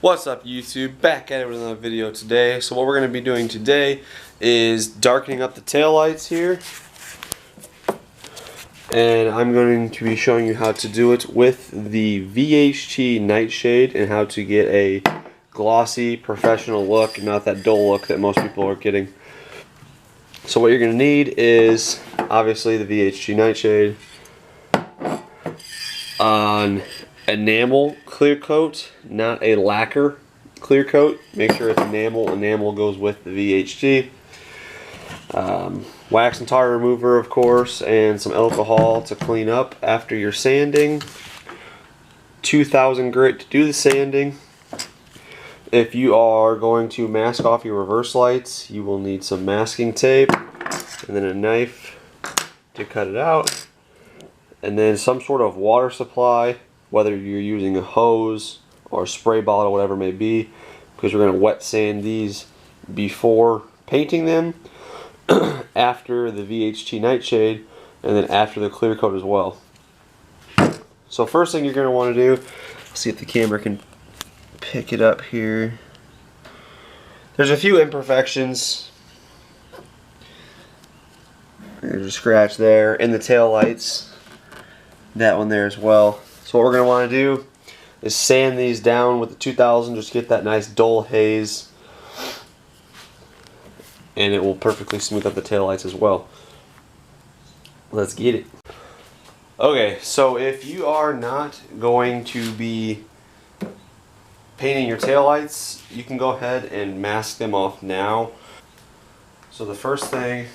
What's up YouTube? Back at it with another video today. So what we're going to be doing today is darkening up the taillights here. And I'm going to be showing you how to do it with the Vht Niteshade and how to get a glossy professional look, not that dull look that most people are getting. So what you're going to need is obviously the Vht Niteshade, an enamel clear coat, not a lacquer clear coat. Make sure it's enamel. Enamel goes with the VHT. Wax and tar remover, of course, and some alcohol to clean up after your sanding. 2000 grit to do the sanding. If you are going to mask off your reverse lights, you will need some masking tape and then a knife to cut it out, and then some sort of water supply, whether you're using a hose or a spray bottle, whatever it may be, because we're going to wet sand these before painting them, after the Vht Niteshade, and then after the clear coat as well. So first thing you're going to want to do, let's see if the camera can pick it up here. There's a few imperfections. There's a scratch there in the tail lights. That one there as well. So what we're going to want to do is sand these down with the 2000, just get that nice dull haze, and it will perfectly smooth up the taillights as well. Let's get it. Okay, so if you are not going to be painting your taillights, you can go ahead and mask them off now. So the first thing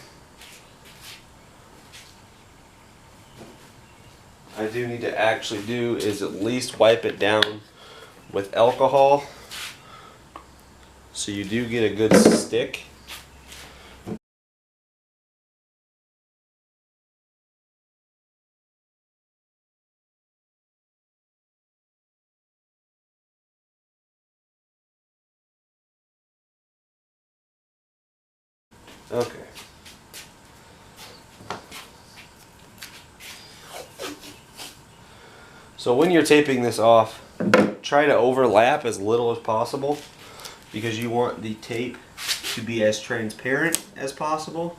I do need to actually do is at least wipe it down with alcohol so you do get a good stick. Okay. So when you're taping this off, try to overlap as little as possible because you want the tape to be as transparent as possible.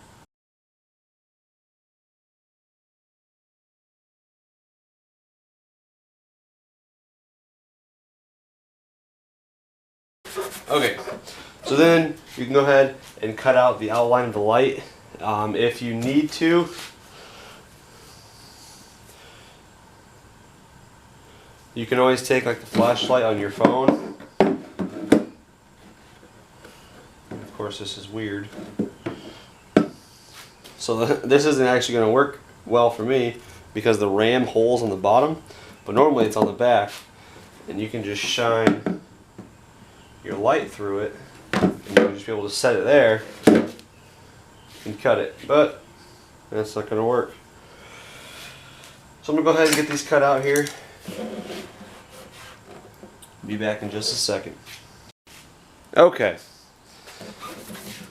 Okay, so then you can go ahead and cut out the outline of the light. If you need to, you can always take like the flashlight on your phone. Of course, this is weird. So this isn't actually going to work well for me because the ram hole's on the bottom, but normally it's on the back, and you can just shine your light through it, and you'll just be able to set it there and cut it. But that's not going to work. So I'm going to go ahead and get these cut out here. Be back in just a second. Okay.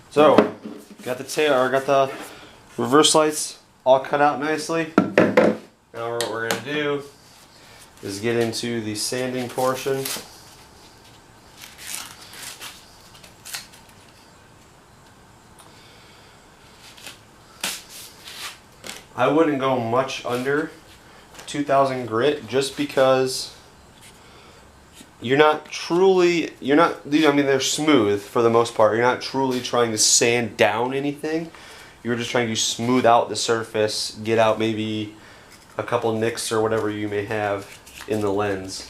So got the reverse lights all cut out nicely. Now what we're going to do is get into the sanding portion. I wouldn't go much under 2000 grit just because I mean, they're smooth for the most part. You're not truly trying to sand down anything. You're just trying to smooth out the surface, get out maybe a couple nicks or whatever you may have in the lens.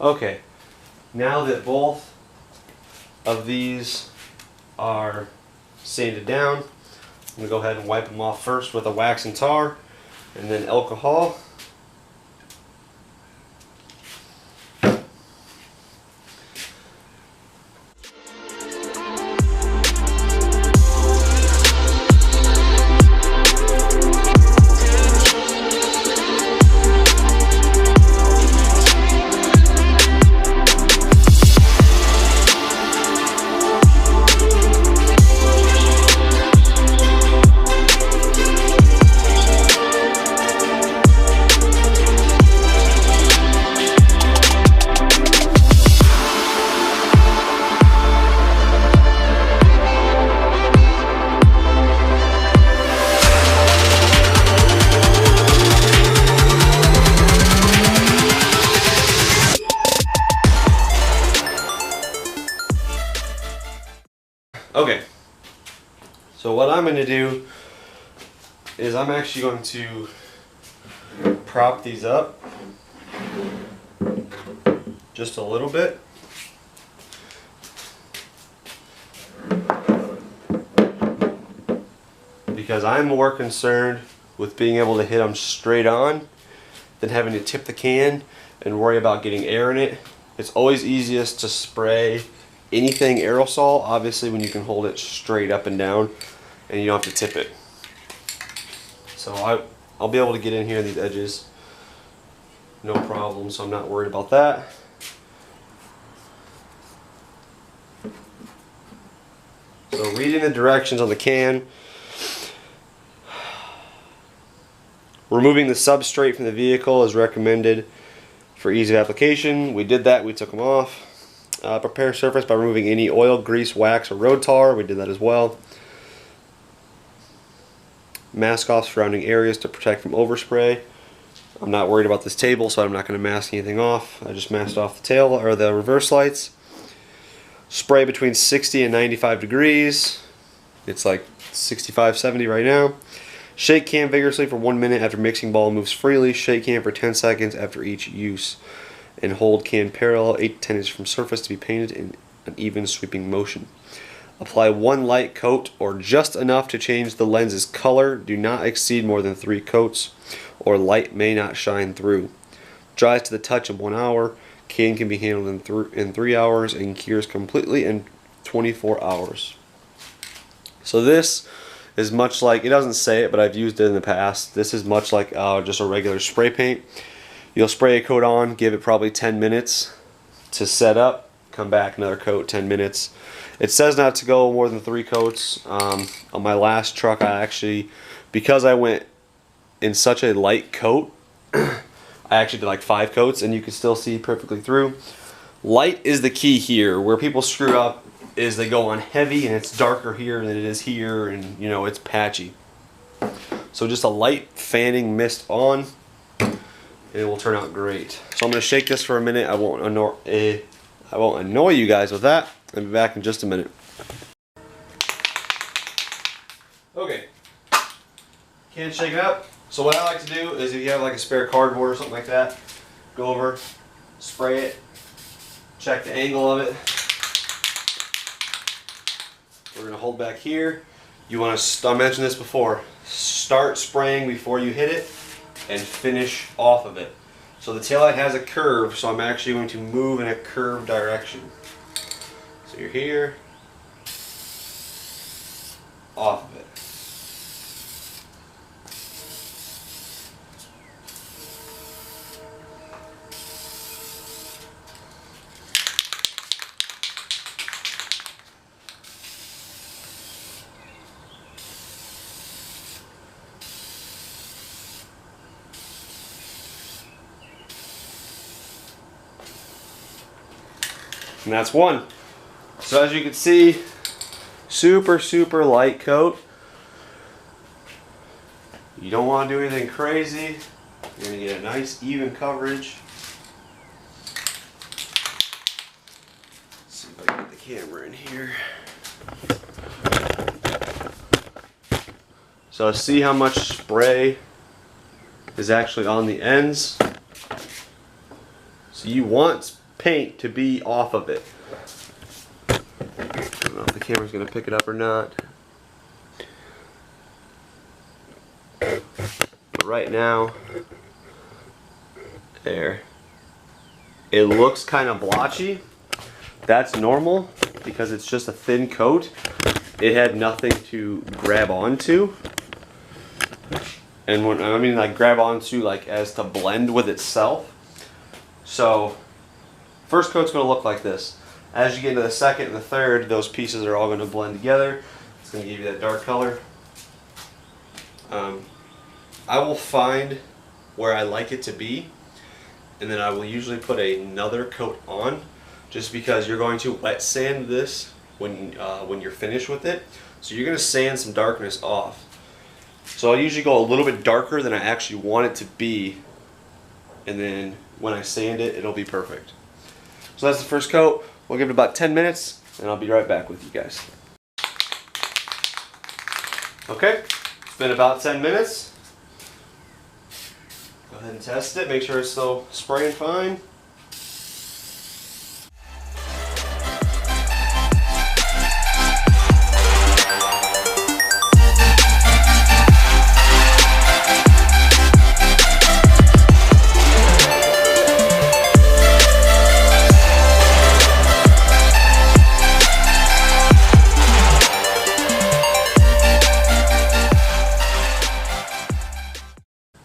Okay, now that both of these are sanded down, I'm going to go ahead and wipe them off first with a wax and tar and then alcohol. Okay, so what I'm going to do is I'm actually going to prop these up just a little bit. Because I'm more concerned with being able to hit them straight on than having to tip the can and worry about getting air in it. It's always easiest to spray anything aerosol, obviously, when you can hold it straight up and down and you don't have to tip it. So I'll be able to get in here in these edges, no problem, so I'm not worried about that. So reading the directions on the can, removing the substrate from the vehicle is recommended for ease of application. We did that, we took them off. Prepare surface by removing any oil, grease, wax, or road tar. We did that as well. Mask off surrounding areas to protect from overspray. I'm not worried about this table, so I'm not going to mask anything off. I just masked off the tail or the reverse lights. Spray between 60 and 95 degrees. It's like 65, 70 right now. Shake can vigorously for 1 minute after mixing ball moves freely. Shake can for 10 seconds after each use. And hold can parallel 8 to 10 inches from surface to be painted in an even sweeping motion. Apply 1 light coat or just enough to change the lens's color. Do not exceed more than 3 coats or light may not shine through. Dries to the touch in 1 hour. Can be handled in 3 hours and cures completely in 24 hours. So this is much like, it doesn't say it, but I've used it in the past. This is much like just a regular spray paint. You'll spray a coat on, give it probably 10 minutes to set up, come back, another coat, 10 minutes. It says not to go more than 3 coats. On my last truck, I actually, because I went in such a light coat, I actually did like 5 coats, and you can still see perfectly through. Light is the key here. Where people screw up is they go on heavy, and it's darker here than it is here, and you know, it's patchy. So just a light fanning mist on, and it will turn out great. So I'm going to shake this for a minute. I won't annoy you guys with that. I'll be back in just a minute. Okay, can't shake it up. So what I like to do is, if you have like a spare cardboard or something like that, go over, spray it, check the angle of it. We're going to hold back here. You want to, I mentioned this before, start spraying before you hit it and finish off of it. So the taillight has a curve, so I'm actually going to move in a curved direction. So you're here, off of it. And that's one. So as you can see, super light coat. You don't want to do anything crazy. You're going to get a nice even coverage. Let's see if I can get the camera in here. So see how much spray is actually on the ends. So you want paint to be off of it. I don't know if the camera's going to pick it up or not. But right now, there. It looks kind of blotchy. That's normal because it's just a thin coat. It had nothing to grab onto. And when I mean like grab onto, like as to blend with itself. So first coat's going to look like this. As you get into the second and the third, those pieces are all going to blend together. It's going to give you that dark color. I will find where I like it to be, and then I will usually put another coat on, just because you're going to wet sand this when you're finished with it. So you're going to sand some darkness off. So I usually go a little bit darker than I actually want it to be, and then when I sand it, it'll be perfect. So that's the first coat. We'll give it about 10 minutes, and I'll be right back with you guys. Okay, it's been about 10 minutes. Go ahead and test it, make sure it's still spraying fine.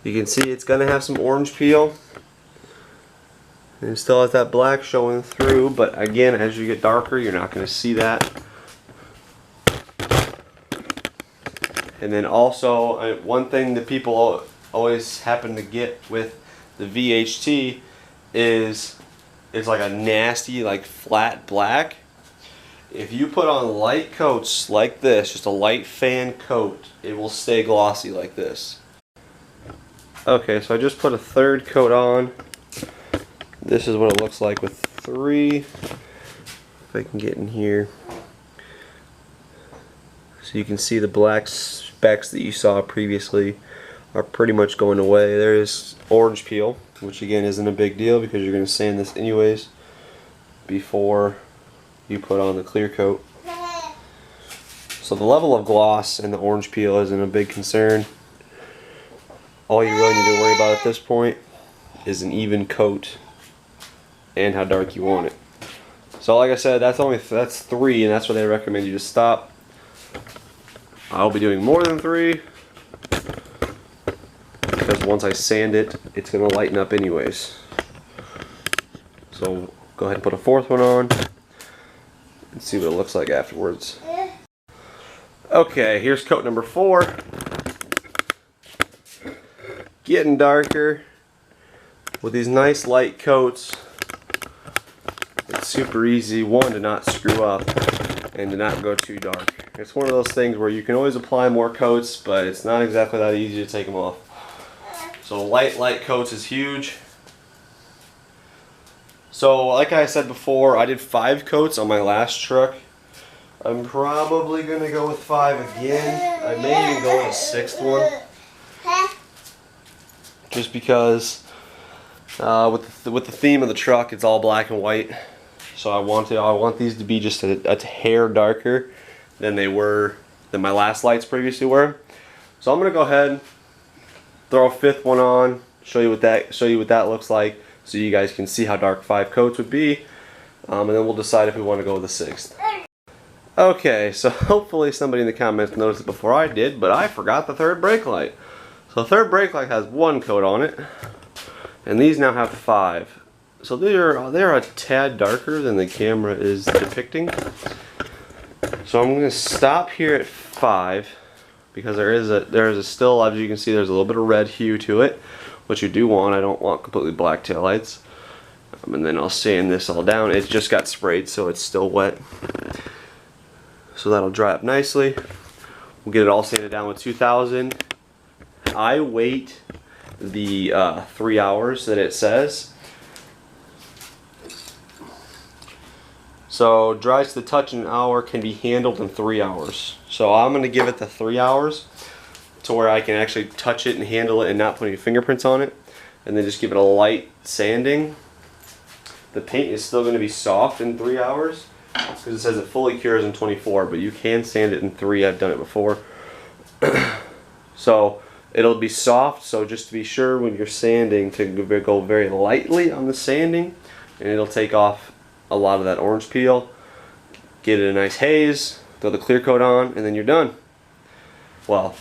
You can see it's going to have some orange peel. And it still has that black showing through, but again, as you get darker, you're not going to see that. And then also, one thing that people always happen to get with the VHT is it's like a nasty, like flat black. If you put on light coats like this, just a light fan coat, it will stay glossy like this. Okay, so I just put a third coat on. This is what it looks like with 3. If I can get in here. So you can see the black specks that you saw previously are pretty much going away. There is orange peel, which again isn't a big deal because you're going to sand this anyways before you put on the clear coat. So the level of gloss and the orange peel isn't a big concern. All you really need to worry about at this point is an even coat and how dark you want it. So like I said, that's 3, and that's where they recommend you to stop. I'll be doing more than 3 because once I sand it, it's going to lighten up anyways. So go ahead and put a 4th one on and see what it looks like afterwards. Okay, here's coat number 4. Getting darker with these nice light coats. It's super easy, one, to not screw up and to not go too dark. It's one of those things where you can always apply more coats, but it's not exactly that easy to take them off. So light coats is huge. So like I said before, I did 5 coats on my last truck. I'm probably going to go with 5 again. I may even go with a 6th one. Just because with the theme of the truck, it's all black and white, so I want these to be just a hair darker than my last lights previously were. So I'm gonna go ahead, throw a 5th one on, show you what that looks like, so you guys can see how dark 5 coats would be, and then we'll decide if we want to go with the 6th. Okay, so hopefully somebody in the comments noticed it before I did, but I forgot the 3rd brake light. So the 3rd brake light has 1 coat on it, and these now have 5. So they're a tad darker than the camera is depicting. So I'm going to stop here at 5 because there is still, as you can see, there's a little bit of red hue to it, which you do want. I don't want completely black taillights. And then I'll sand this all down. It just got sprayed, so it's still wet. So that'll dry up nicely. We'll get it all sanded down with 2000. I wait the 3 hours that it says. So dries to the touch in an hour, can be handled in 3 hours. So I'm going to give it the 3 hours to where I can actually touch it and handle it and not put any fingerprints on it. And then just give it a light sanding. The paint is still going to be soft in 3 hours because it says it fully cures in 24, but you can sand it in 3. I've done it before. So it'll be soft, so just to be sure when you're sanding to go very lightly on the sanding, and it'll take off a lot of that orange peel, get it a nice haze, throw the clear coat on, and then you're done. Well,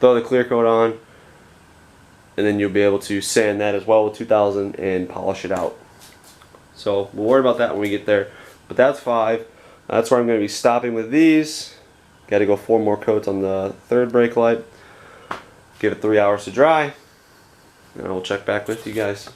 throw the clear coat on, and then you'll be able to sand that as well with 2000 and polish it out. So we'll worry about that when we get there. But that's 5. That's where I'm going to be stopping with these. Got to go 4 more coats on the 3rd brake light. Give it 3 hours to dry, and I'll check back with you guys.